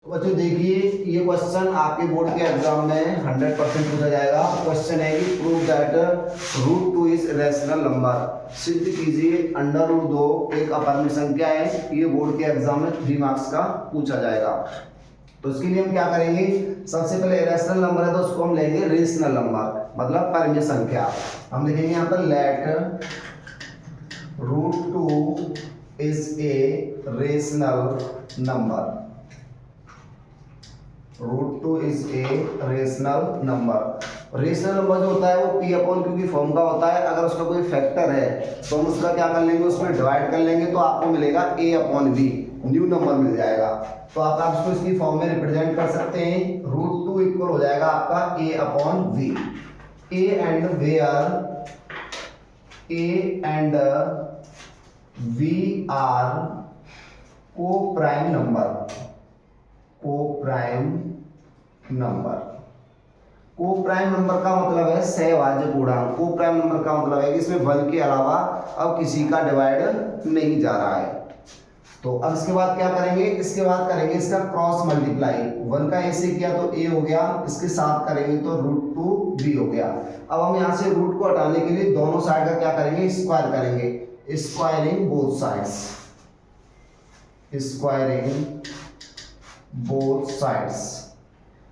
तो बच्चों देखिए, ये क्वेश्चन आपके बोर्ड के एग्जाम में 100% पूछा जाएगा। क्वेश्चन है कि prove that root 2 is rational number. सिद्ध कीजिए अंडर रूट 2 एक अपरिमेय संख्या है। ये बोर्ड के एग्जाम में 3 मार्क्स का पूछा जाएगा। तो इसके लिए हम क्या करेंगे, सबसे पहले रैशनल नंबर है तो उसको हम लेंगे रेशनल नंबर, मतलब परिमेय संख्या। हम लिखेंगे यहाँ पर let root 2 is a rational number. Root 2 is a rational number. Rational number जो होता है वो पी अपॉन क्यू की फॉर्म का होता है। अगर उसका कोई फैक्टर है तो हम उसका क्या कर लेंगे, उसमें डिवाइड कर लेंगे तो आपको मिलेगा ए अपॉन वी, न्यू नंबर मिल जाएगा। तो आप इसको इसकी फॉर्म में रिप्रेजेंट कर सकते हैं। रूट 2 इक्वल हो जाएगा आपका A upon V. A and where A and V are coprime number. Coprime number, coprime number का मतलब है सहभाज्य पूर्णांक। को प्राइम नंबर का मतलब है कि इसमें 1 के अलावा अब किसी का डिवाइड नहीं जा रहा है। तो अब इसके बाद क्या करेंगे, इसके बाद करेंगे इसका क्रॉस मल्टीप्लाई। 1 का ए से किया तो ए हो गया, इसके साथ करेंगे तो रूट 2 बी हो गया। अब हम यहाँ से रूट को हटाने के लिए दोनों साइड का क्या करेंगे, स्क्वायर करेंगे। Squaring both sides, squaring both sides.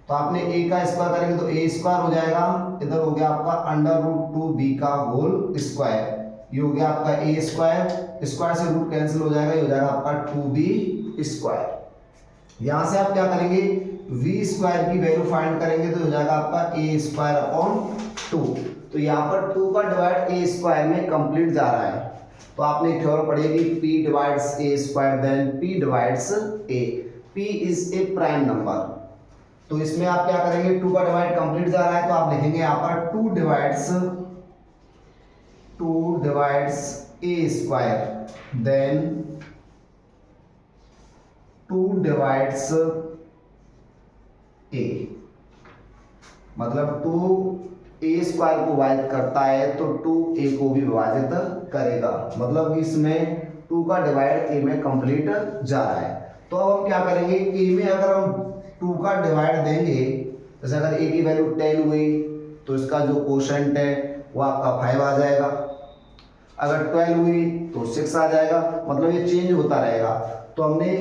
तो आपने ए का स्क्वायर करेंगे तो ए स्क्वायर हो जाएगा, इधर हो गया आपका अंडर रूट 2 बी का होल स्क्वायर। ये हो गया आपका ए स्क्वायर, स्क्वायर से रूट कैंसिल हो जाएगा, ये हो जाएगा आपका 2b स्क्वायर। यहां से आप क्या करेंगे, v स्क्वायर की वैल्यू फाइंड करेंगे तो हो जाएगा आपका ए स्क्वायर अपॉन 2। तो यहाँ पर 2 का डिवाइड ए स्क्वायर में कंप्लीट जा रहा है। तो आपने एक थ्योरम पढ़ेगी, p divides a square then p divides a। p is a prime number. तो इसमें आप क्या करेंगे, 2 का डिवाइड कंप्लीट जा रहा है तो आप लिखेंगे यहाँ पर 2 divides a square then 2 divides ए। मतलब 2 ए स्क्वायर को विभाजित करता है तो 2 ए को भी विभाजित करेगा। मतलब इसमें 2 का डिवाइड ए में कंप्लीट जा रहा है। तो अब हम क्या करेंगे, ए में अगर हम 2 का डिवाइड देंगे, जैसे अगर ए की वैल्यू 10 हुई तो इसका जो कोशेंट है वो आपका 5 आ जाएगा। अगर 12 हुई तो 6 आ जाएगा। मतलब ये चेंज होता रहेगा। तो हमने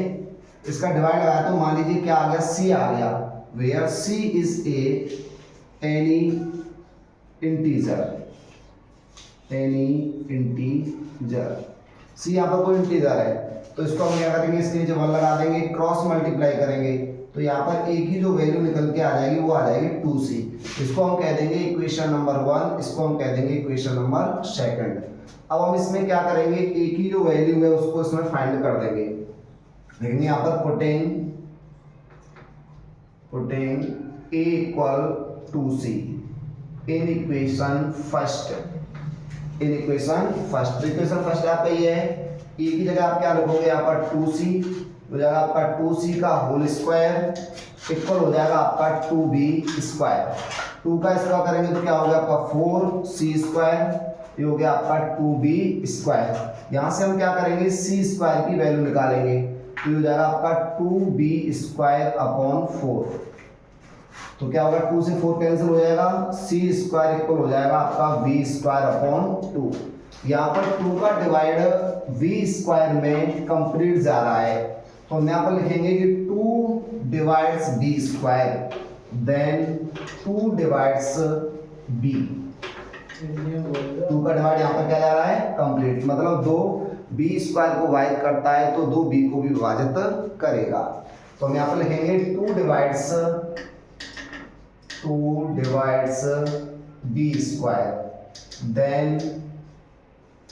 इसका डिवाइड लगाया तो मान लीजिए क्या आ गया, सी आ गया। Where C is a any integer, any integer. C यहाँ पर कोई इंटीजर है तो इसको हम क्या करेंगे, इसके नीचे 1 लगा देंगे, क्रॉस मल्टीप्लाई करेंगे तो यहाँ पर ए की जो वैल्यू निकल के आ जाएगी वो आ जाएगी 2c। इसको हम कह देंगे इक्वेशन नंबर 1, इसको हम कह देंगे इक्वेशन नंबर 2। अब हम इसमें क्या करेंगे, ए की जो वैल्यू है उसको इसमें फाइंड कर देंगे। देखेंगे यहाँ पर putting a equal 2c in equation first. Equation first आपका ये है, ए की जगह आप क्या रखोगे यहाँ पर 2c हो जाएगा आपका 2c का होल स्क्वायर इक्वल हो जाएगा आपका 2b स्क्वायर। 2 का स्क्वायर करेंगे तो क्या हो गया आपका 4c स्क्वायर, ये हो गया आपका 2b स्क्वायर। यहाँ से हम क्या करेंगे, c स्क्वायर की वैल्यू निकालेंगे तो हो जाएगा आपका 2b स्क्वायर अपॉन 4। तो क्या होगा, 2 से 4 कैंसिल हो जाएगा, c स्क्वायर इक्वल हो जाएगा आपका b स्क्वायर अपॉन 2। यहाँ पर 2 का डिवाइड v स्क्वायर में कंप्लीट जा रहा है तो हम यहाँ पर लिखेंगे कि 2 divides b square then 2 divides b। 2 का डिवाइड यहाँ पर क्या जा रहा है, कंप्लीट। मतलब 2 b स्क्वायर को विभाजित करता है तो 2 b को भी विभाजित करेगा। तो हम यहाँ पर लिखेंगे 2 divides b square then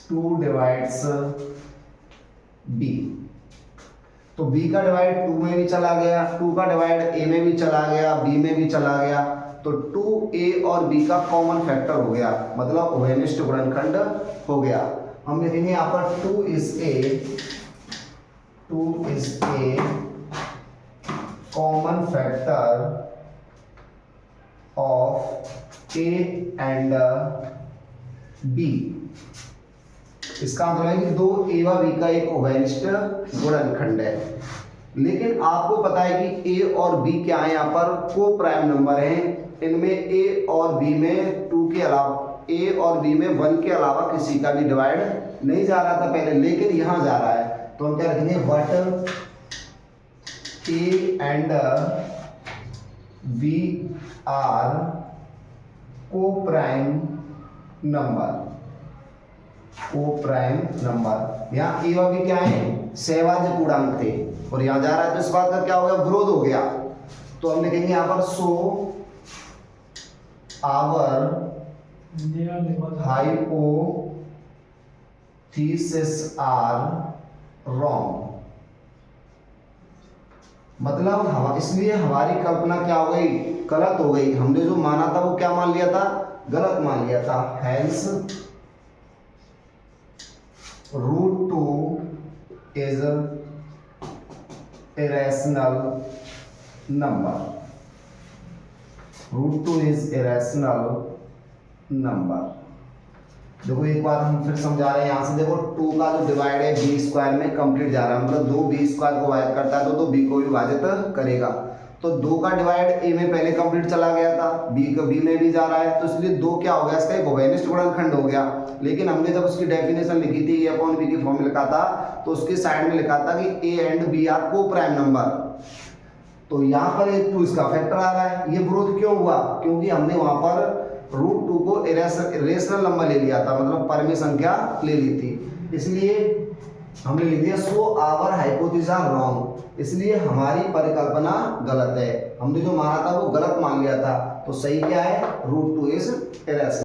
2 divides b। तो b का डिवाइड 2 में भी चला गया, 2 का डिवाइड a में भी चला गया, b में भी चला गया। तो 2a और b का कॉमन फैक्टर हो गया, मतलब उभयनिष्ठ गुणनखंड हो गया। हम लिखेंगे यहाँ पर 2 is A common factor of a and b। इसका मतलब है कि 2a व b का एक उभयनिष्ठ गुणनखंड है। लेकिन आपको पता है कि ए और बी क्या है, यहाँ पर को प्राइम नंबर हैं, इनमें ए और बी में 2 के अलावा, ए और बी में 1 के अलावा किसी का भी डिवाइड नहीं जा रहा था पहले, लेकिन यहाँ जा रहा है। तो हम क्या रखेंगे, what a and b are coprime number, coprime number. यहाँ ए और बी क्या है, सहभाज्य पूर्णांक थे, और यहाँ जा रहा है तो इस बात का क्या हो गया, विरोध हो गया। तो हम लिखेंगे यहाँ पर so our hypothesis are wrong. मतलब हम, इसलिए हमारी कल्पना क्या हो गई, गलत हो गई। हमने जो माना था वो क्या मान लिया था, गलत मान लिया था। Hence √2 is irrational number, √2 is irrational number। देखो एक बात हम फिर समझा रहे हैं, यहाँ से देखो 2 का जो डिवाइड है बी स्क्वायर में कंप्लीट जा रहा है, मतलब 2 बी स्क्वायर को विभाजित करता है तो 2 बी को भी विभाजित करेगा। तो 2 का डिवाइड ए में पहले कंप्लीट चला गया था, बी में भी जा रहा है, तो इसलिए 2 क्या हो गया, इसका एक गोवेनिष्ठ गुणनखंड हो गया। लेकिन हमने जब उसकी डेफिनेशन लिखी थी, ए अपॉन बी की फॉर्म में लिखा था, तो उसके साइड में लिखा था कि ए and b are coprime number. तो यहाँ पर 2 इसका फैक्टर आ रहा है। ये विरोध क्यों हुआ, क्योंकि हमने वहां पर √2 को इरेशनल नंबर ले लिया था, मतलब परमेय संख्या ले ली थी, इसलिए हमने लिख दिया so our hypothesis are wrong. इसलिए हमारी परिकल्पना गलत है, हमने जो माना था वो गलत मान लिया था। तो सही क्या है, √2 इज इरेशनल।